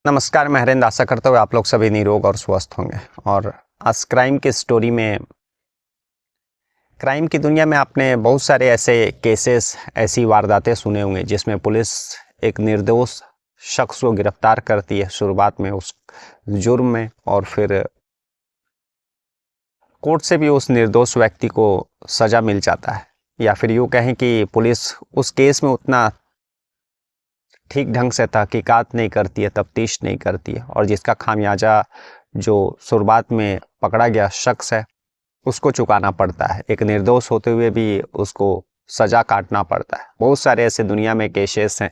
नमस्कार, मैं हरेंद्र। आशा करता हूँ आप लोग सभी निरोग और स्वस्थ होंगे। और आज क्राइम की स्टोरी में, क्राइम की दुनिया में आपने बहुत सारे ऐसे केसेस, ऐसी वारदातें सुने होंगे जिसमें पुलिस एक निर्दोष शख्स को गिरफ्तार करती है शुरुआत में उस जुर्म में, और फिर कोर्ट से भी उस निर्दोष व्यक्ति को सजा मिल जाता है। या फिर यूँ कहें कि पुलिस उस केस में उतना ठीक ढंग से तहकीकात नहीं करती है, तफ्तीश नहीं करती है, और जिसका खामियाजा जो शुरुआत में पकड़ा गया शख्स है उसको चुकाना पड़ता है। एक निर्दोष होते हुए भी उसको सजा काटना पड़ता है। बहुत सारे ऐसे दुनिया में केसेस हैं,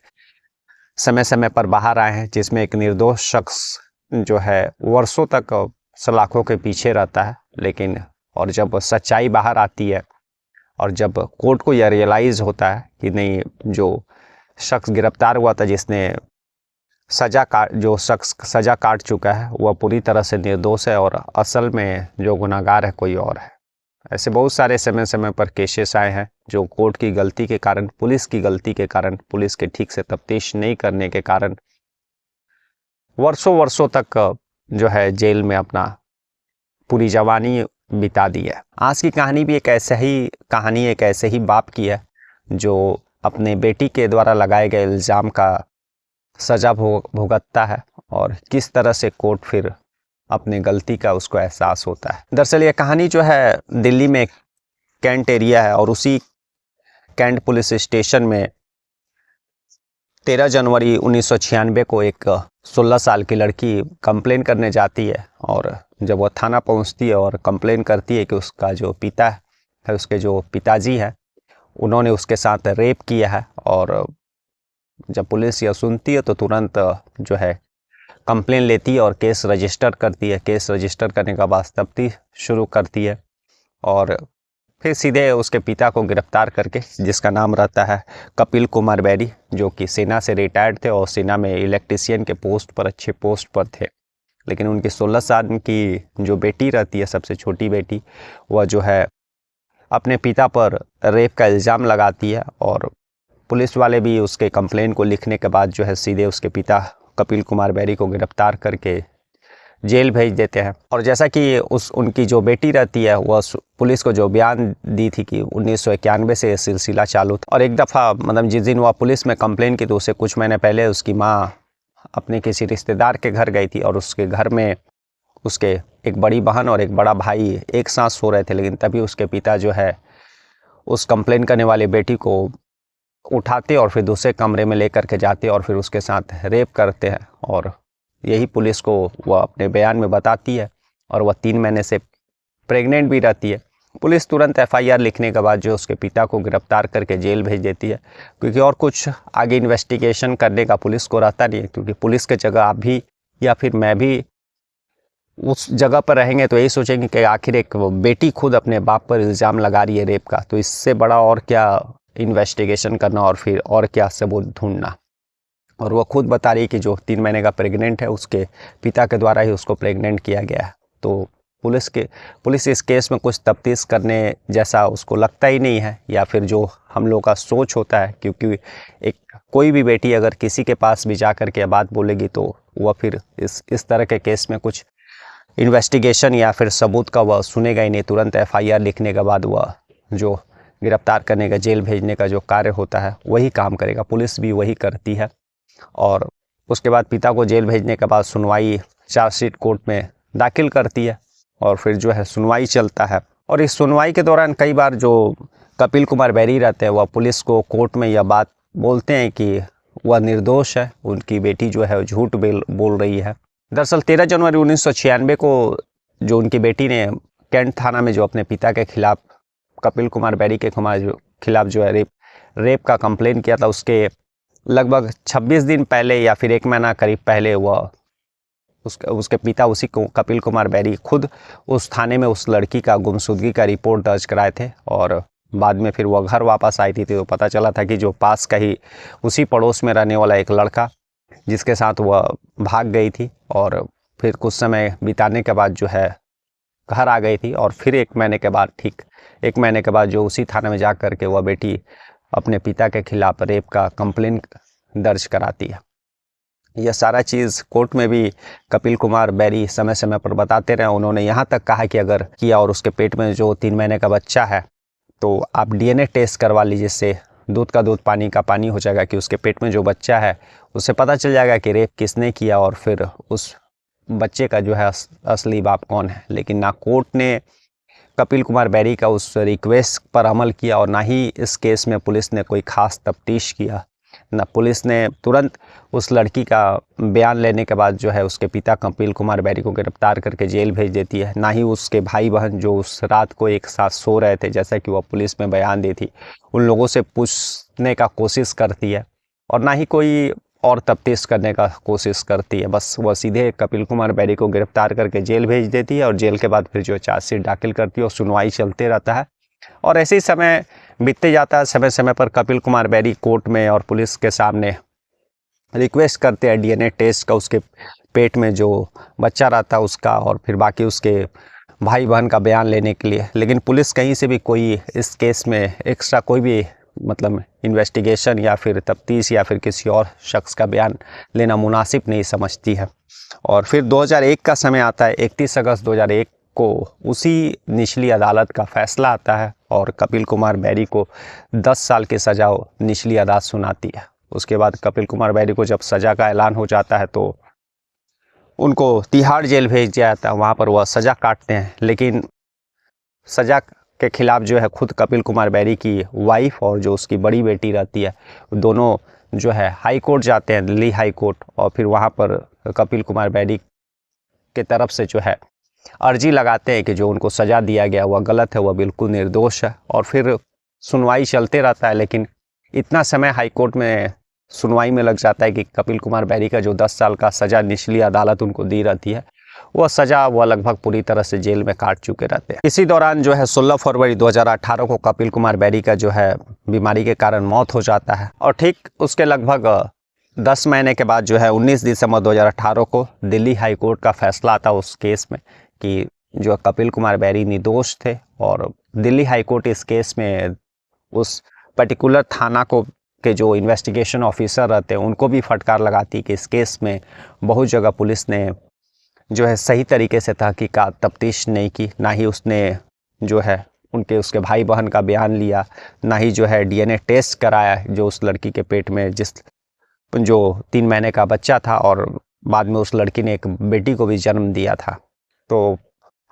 समय समय पर बाहर आए हैं, जिसमें एक निर्दोष शख्स जो है वर्षों तक सलाखों के पीछे रहता है, लेकिन और जब सच्चाई बाहर आती है और जब कोर्ट को यह रियलाइज़ होता है कि नहीं, जो शख्स गिरफ्तार हुआ था, जिसने जो शख्स सजा काट चुका है, वह पूरी तरह से निर्दोष है और असल में जो गुनाहगार है कोई और है। ऐसे बहुत सारे समय समय पर केसेस आए हैं जो कोर्ट की गलती के कारण, पुलिस की गलती के कारण, पुलिस के ठीक से तफ्तीश नहीं करने के कारण वर्षों वर्षों तक जो है जेल में अपना पूरी जवानी बिता दी है। आज की कहानी भी एक ऐसे ही बाप की है जो अपने बेटी के द्वारा लगाए गए इल्ज़ाम का सजा भुगतता है, और किस तरह से कोर्ट फिर अपने गलती का उसको एहसास होता है। दरअसल ये कहानी जो है दिल्ली में कैंट एरिया है, और उसी कैंट पुलिस स्टेशन में 13 जनवरी 1996 को एक 16 साल की लड़की कंप्लेन करने जाती है। और जब वह थाना पहुंचती है और कंप्लेन करती है कि उसका जो पिता है, उसके जो पिताजी है, उन्होंने उसके साथ रेप किया है, और जब पुलिस यह सुनती है तो तुरंत जो है कंप्लेन लेती है और केस रजिस्टर करती है। केस रजिस्टर करने का बाद तफ्तीश शुरू करती है, और फिर सीधे उसके पिता को गिरफ्तार करके, जिसका नाम रहता है कपिल कुमार बैरी, जो कि सेना से रिटायर्ड थे और सेना में इलेक्ट्रीशियन के पोस्ट पर, अच्छे पोस्ट पर थे। लेकिन उनकी 16 साल की जो बेटी रहती है, सबसे छोटी बेटी, वह जो है अपने पिता पर रेप का इल्ज़ाम लगाती है, और पुलिस वाले भी उसके कंप्लेन को लिखने के बाद जो है सीधे उसके पिता कपिल कुमार बैरी को गिरफ्तार करके जेल भेज देते हैं। और जैसा कि उनकी जो बेटी रहती है, वह पुलिस को जो बयान दी थी कि 1991 से ये सिलसिला चालू था, और एक दफ़ा मतलब जिस दिन वह पुलिस में कंप्लेन की तो उससे कुछ महीने पहले उसकी माँ अपने किसी रिश्तेदार के घर गई थी, और उसके घर में उसके एक बड़ी बहन और एक बड़ा भाई एक साथ सो रहे थे। लेकिन तभी उसके पिता जो है उस कंप्लेन करने वाली बेटी को उठाते और फिर दूसरे कमरे में लेकर के जाते और फिर उसके साथ रेप करते हैं। और यही पुलिस को वह अपने बयान में बताती है, और वह 3 महीने से प्रेग्नेंट भी रहती है। पुलिस तुरंत FIR लिखने के बाद जो उसके पिता को गिरफ्तार करके जेल भेज देती है, क्योंकि और कुछ आगे इन्वेस्टिगेशन करने का पुलिस को रहता नहीं है। क्योंकि पुलिस के जगह आप भी या फिर मैं भी उस जगह पर रहेंगे तो यही सोचेंगे कि आखिर एक बेटी खुद अपने बाप पर इल्ज़ाम लगा रही है रेप का, तो इससे बड़ा और क्या इन्वेस्टिगेशन करना और फिर और क्या सबूत ढूंढना। और वो खुद बता रही है कि जो 3 महीने का प्रेग्नेंट है, उसके पिता के द्वारा ही उसको प्रेग्नेंट किया गया है। तो पुलिस इस केस में कुछ तफ्तीश करने जैसा उसको लगता ही नहीं है, या फिर जो हम लोग का सोच होता है। क्योंकि कोई भी बेटी अगर किसी के पास भी जा कर के बात बोलेगी तो वह फिर इस तरह के केस में कुछ इन्वेस्टिगेशन या फिर सबूत का वह सुनेगा ही नहीं। तुरंत FIR लिखने के बाद वह जो गिरफ्तार करने का, जेल भेजने का जो कार्य होता है वही काम करेगा। पुलिस भी वही करती है। और उसके बाद पिता को जेल भेजने के बाद सुनवाई चार्जशीट कोर्ट में दाखिल करती है, और फिर जो है सुनवाई चलता है। और इस सुनवाई के दौरान कई बार जो कपिल कुमार बैरी रहते हैं, वह पुलिस को कोर्ट में यह बात बोलते हैं कि वह निर्दोष है, उनकी बेटी जो है झूठ बोल रही है। दरअसल 13 जनवरी 1996 को जो उनकी बेटी ने कैंट थाना में जो अपने पिता के खिलाफ, कपिल कुमार बैरी के खिलाफ जो है रेप का कंप्लेन किया था, उसके लगभग 26 दिन पहले या फिर 1 महीना करीब पहले वह उसके पिता, उसी को कपिल कुमार बैरी, खुद उस थाने में उस लड़की का गुमशुदगी का रिपोर्ट दर्ज कराए थे। और बाद में फिर वह घर वापस आई थी तो पता चला था कि जो पास का ही उसी पड़ोस में रहने वाला एक लड़का, जिसके साथ वह भाग गई थी, और फिर कुछ समय बिताने के बाद जो है घर आ गई थी। और फिर 1 महीने के बाद जो उसी थाने में जा कर के वह बेटी अपने पिता के खिलाफ रेप का कंप्लेन दर्ज कराती है। यह सारा चीज़ कोर्ट में भी कपिल कुमार बैरी समय समय पर बताते रहे। उन्होंने यहाँ तक कहा कि अगर किया और उसके पेट में जो 3 महीने का बच्चा है तो आप डीएनए टेस्ट करवा लीजिए, इससे दूध का दूध पानी का पानी हो जाएगा कि उसके पेट में जो बच्चा है उससे पता चल जाएगा कि रेप किसने किया और फिर उस बच्चे का जो है असली बाप कौन है। लेकिन ना कोर्ट ने कपिल कुमार बैरी का उस रिक्वेस्ट पर अमल किया और ना ही इस केस में पुलिस ने कोई ख़ास तफ्तीश किया। ना पुलिस ने तुरंत उस लड़की का बयान लेने के बाद जो है उसके पिता कपिल कुमार बैरी को गिरफ्तार करके जेल भेज देती है, ना ही उसके भाई बहन जो उस रात को एक साथ सो रहे थे जैसा कि वह पुलिस में बयान दी थी, उन लोगों से पूछने का कोशिश करती है, और ना ही कोई और तफ्तीश करने का कोशिश करती है। बस वह सीधे कपिल कुमार बैरी को गिरफ्तार करके जेल भेज देती है और जेल के बाद फिर जो चार्जशीट दाखिल करती है और सुनवाई चलते रहता है। और ऐसे ही समय बीतते जाता है। समय समय पर कपिल कुमार बैरी कोर्ट में और पुलिस के सामने रिक्वेस्ट करते हैं डीएनए टेस्ट का, उसके पेट में जो बच्चा रहता है उसका, और फिर बाकी उसके भाई बहन का बयान लेने के लिए। लेकिन पुलिस कहीं से भी कोई इस केस में एक्स्ट्रा कोई भी मतलब इन्वेस्टिगेशन या फिर तफ्तीश या फिर किसी और शख्स का बयान लेना मुनासिब नहीं समझती है। और फिर 2001 का समय आता है। 31 अगस्त 2001 को उसी निचली अदालत का फैसला आता है और कपिल कुमार बैरी को 10 साल की सज़ा निचली अदालत सुनाती है। उसके बाद कपिल कुमार बैरी को जब सज़ा का ऐलान हो जाता है तो उनको तिहाड़ जेल भेज दिया जाता है। वहाँ पर वह सज़ा काटते हैं, लेकिन सज़ा के खिलाफ जो है खुद कपिल कुमार बैरी की वाइफ और जो उसकी बड़ी बेटी रहती है, दोनों जो है हाई कोर्ट जाते हैं, दिल्ली हाई कोर्ट, और फिर वहाँ पर कपिल कुमार बैरी के तरफ से जो है अर्जी लगाते हैं कि जो उनको सज़ा दिया गया वह गलत है, वह बिल्कुल निर्दोष है। और फिर सुनवाई चलते रहता है, लेकिन इतना समय हाई कोर्ट में सुनवाई में लग जाता है कि कपिल कुमार बैरी का जो 10 साल का सज़ा निचली अदालत उनको दी रहती है, वह सज़ा वह लगभग पूरी तरह से जेल में काट चुके रहते हैं। इसी दौरान जो है 16 फरवरी 2018 को कपिल कुमार बैरी का जो है बीमारी के कारण मौत हो जाता है। और ठीक उसके लगभग 10 महीने के बाद जो है 19 दिसंबर 2018 को दिल्ली हाई कोर्ट का फैसला आता है उस केस में कि जो कपिल कुमार बैरी निर्दोष थे। और दिल्ली हाई कोर्ट इस केस में उस पर्टिकुलर थाना को के जो इन्वेस्टिगेशन ऑफिसर रहते हैं उनको भी फटकार लगाती कि इस केस में बहुत जगह पुलिस ने जो है सही तरीके से तहकीकात तफ्तीश नहीं की, ना ही उसने जो है उसके भाई बहन का बयान लिया, ना ही जो है डीएनए टेस्ट कराया जो उस लड़की के पेट में जो 3 महीने का बच्चा था, और बाद में उस लड़की ने एक बेटी को भी जन्म दिया था। तो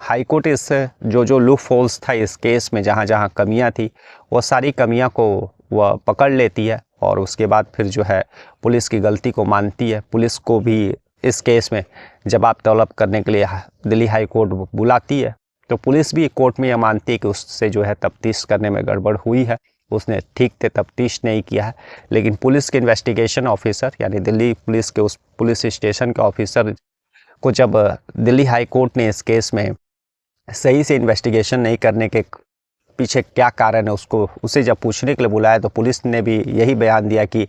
हाई कोर्ट इस जो लूप होल्स था इस केस में, जहाँ जहाँ कमियाँ थी, वो सारी कमियाँ को वह पकड़ लेती है और उसके बाद फिर जो है पुलिस की गलती को मानती है। पुलिस को भी इस केस में जवाब तलब करने के लिए दिल्ली हाई कोर्ट बुलाती है, तो पुलिस भी कोर्ट में यह मानती है कि उससे जो है तफ्तीश करने में गड़बड़ हुई है, उसने ठीक से तफ्तीश नहीं किया है। लेकिन पुलिस के इन्वेस्टिगेशन ऑफिसर यानी दिल्ली पुलिस के उस पुलिस स्टेशन के ऑफिसर को जब दिल्ली हाई कोर्ट ने इस केस में सही से इन्वेस्टिगेशन नहीं करने के पीछे क्या कारण है उसे जब पूछने के लिए बुलाया, तो पुलिस ने भी यही बयान दिया कि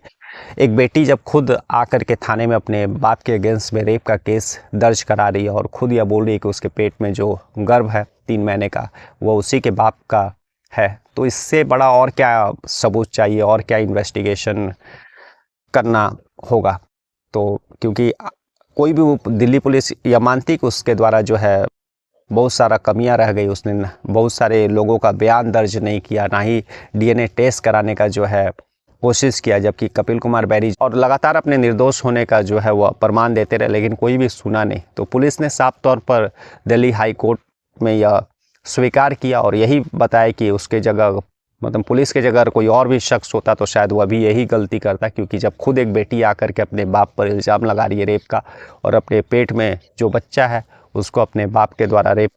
एक बेटी जब खुद आकर के थाने में अपने बाप के अगेंस्ट में रेप का केस दर्ज करा रही है और खुद यह बोल रही है कि उसके पेट में जो गर्भ है 3 महीने का वो उसी के बाप का है, तो इससे बड़ा और क्या सबूत चाहिए और क्या इन्वेस्टिगेशन करना होगा। तो क्योंकि कोई भी दिल्ली पुलिस यह मानती कि उसके द्वारा जो है बहुत सारा कमियां रह गई, उसने बहुत सारे लोगों का बयान दर्ज नहीं किया, ना ही डीएनए टेस्ट कराने का जो है कोशिश किया, जबकि कपिल कुमार बैरी और लगातार अपने निर्दोष होने का जो है वह प्रमाण देते रहे, लेकिन कोई भी सुना नहीं। तो पुलिस ने साफ तौर पर दिल्ली हाई कोर्ट में यह स्वीकार किया और यही बताया कि उसके जगह मतलब पुलिस के जगह कोई और भी शख्स होता तो शायद वह भी यही गलती करता, क्योंकि जब खुद एक बेटी आकर के अपने बाप पर इल्ज़ाम लगा रही है रेप का और अपने पेट में जो बच्चा है उसको अपने बाप के द्वारा रेप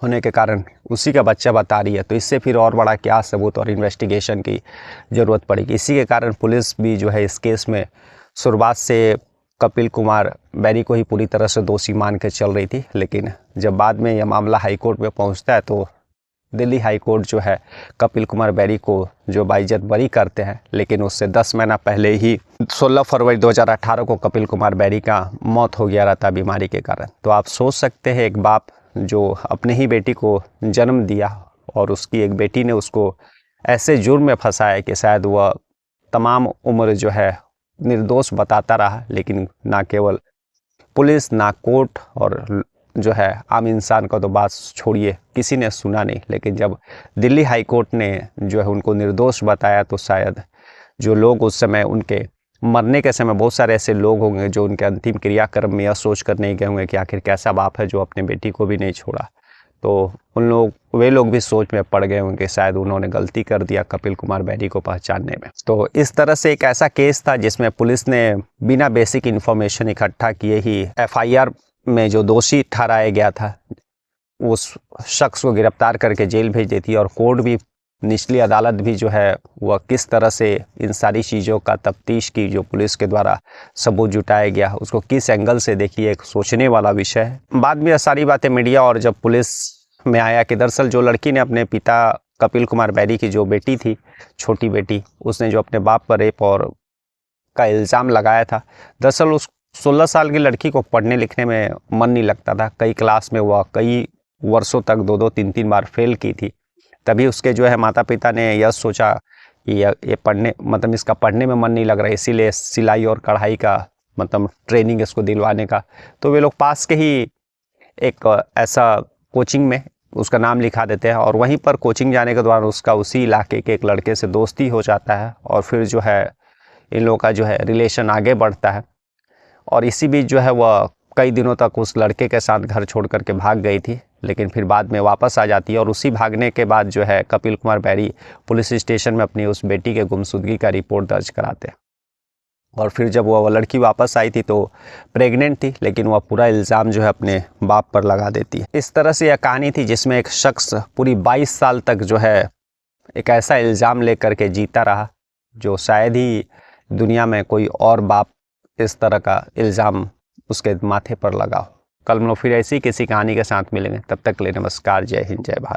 होने के कारण उसी का बच्चा बता रही है, तो इससे फिर और बड़ा क्या सबूत और इन्वेस्टिगेशन की ज़रूरत पड़ेगी। इसी के कारण पुलिस भी जो है इस केस में शुरुआत से कपिल कुमार बैरी को ही पूरी तरह से दोषी मान के चल रही थी। लेकिन जब बाद में यह मामला हाई कोर्ट में पहुंचता है तो दिल्ली हाई कोर्ट जो है कपिल कुमार बैरी को जो बाइज्जत बरी करते हैं, लेकिन उससे 10 महीना पहले ही 16 फरवरी 2018 को कपिल कुमार बैरी का मौत हो गया रहता बीमारी के कारण। तो आप सोच सकते हैं एक बाप जो अपने ही बेटी को जन्म दिया और उसकी एक बेटी ने उसको ऐसे जुर्म में फंसाया कि शायद वह तमाम उम्र जो है निर्दोष बताता रहा, लेकिन ना केवल पुलिस, ना कोर्ट और जो है आम इंसान का तो बात छोड़िए, किसी ने सुना नहीं। लेकिन जब दिल्ली हाई कोर्ट ने जो है उनको निर्दोष बताया, तो शायद जो लोग उस समय उनके मरने के समय, बहुत सारे ऐसे लोग होंगे जो उनके अंतिम क्रियाक्रम में यह सोच कर नहीं गए होंगे कि आखिर कैसा बाप है जो अपने बेटी को भी नहीं छोड़ा। तो वे लोग भी सोच में पड़ गए होंगे, शायद उन्होंने गलती कर दिया कपिल कुमार बैरी को पहचानने में। तो इस तरह से एक ऐसा केस था जिसमें पुलिस ने बिना बेसिक इन्फॉर्मेशन इकट्ठा किए ही FIR में जो दोषी ठहराया गया था उस शख्स को गिरफ्तार करके जेल भेज देती है। और कोर्ट भी, निचली अदालत भी जो है वह किस तरह से इन सारी चीज़ों का तफ्तीश की, जो पुलिस के द्वारा सबूत जुटाया गया, उसको किस एंगल से देखिए, एक सोचने वाला विषय है। बाद में यह सारी बातें मीडिया और जब पुलिस में आया कि दरअसल जो लड़की ने अपने पिता कपिल कुमार बैरी की जो बेटी थी, छोटी बेटी, उसने जो अपने बाप पर रेप और का इल्ज़ाम लगाया था, दरअसल उस 16 साल की लड़की को पढ़ने लिखने में मन नहीं लगता था। कई क्लास में वह कई वर्षों तक 2-2, 3-3 बार फेल की थी। तभी उसके जो है माता पिता ने यह सोचा कि ये पढ़ने, मतलब इसका पढ़ने में मन नहीं लग रहा है, इसीलिए सिलाई और कढ़ाई का मतलब ट्रेनिंग इसको दिलवाने का। तो वे लोग पास के ही एक ऐसा कोचिंग में उसका नाम लिखा देते हैं, और वहीं पर कोचिंग जाने के दौरान उसका उसी इलाके के एक लड़के से दोस्ती हो जाता है, और फिर जो है इन लोगों का जो है रिलेशन आगे बढ़ता है। और इसी बीच जो है वह कई दिनों तक उस लड़के के साथ घर छोड़ करके भाग गई थी, लेकिन फिर बाद में वापस आ जाती है। और उसी भागने के बाद जो है कपिल कुमार बैरी पुलिस स्टेशन में अपनी उस बेटी के गुमशुदगी का रिपोर्ट दर्ज कराते हैं। और फिर जब वह लड़की वापस आई थी तो प्रेग्नेंट थी, लेकिन वह पूरा इल्ज़ाम जो है अपने बाप पर लगा देती है। इस तरह से यह कहानी थी जिसमें एक शख्स पूरी 22 साल तक जो है एक ऐसा इल्ज़ाम लेकर के जीता रहा, जो शायद ही दुनिया में कोई और बाप इस तरह का इल्ज़ाम उसके माथे पर लगा हो। कल हम लोग फिर ऐसी किसी कहानी के साथ मिलेंगे, तब तक के लिए नमस्कार, जय हिंद, जय भारत।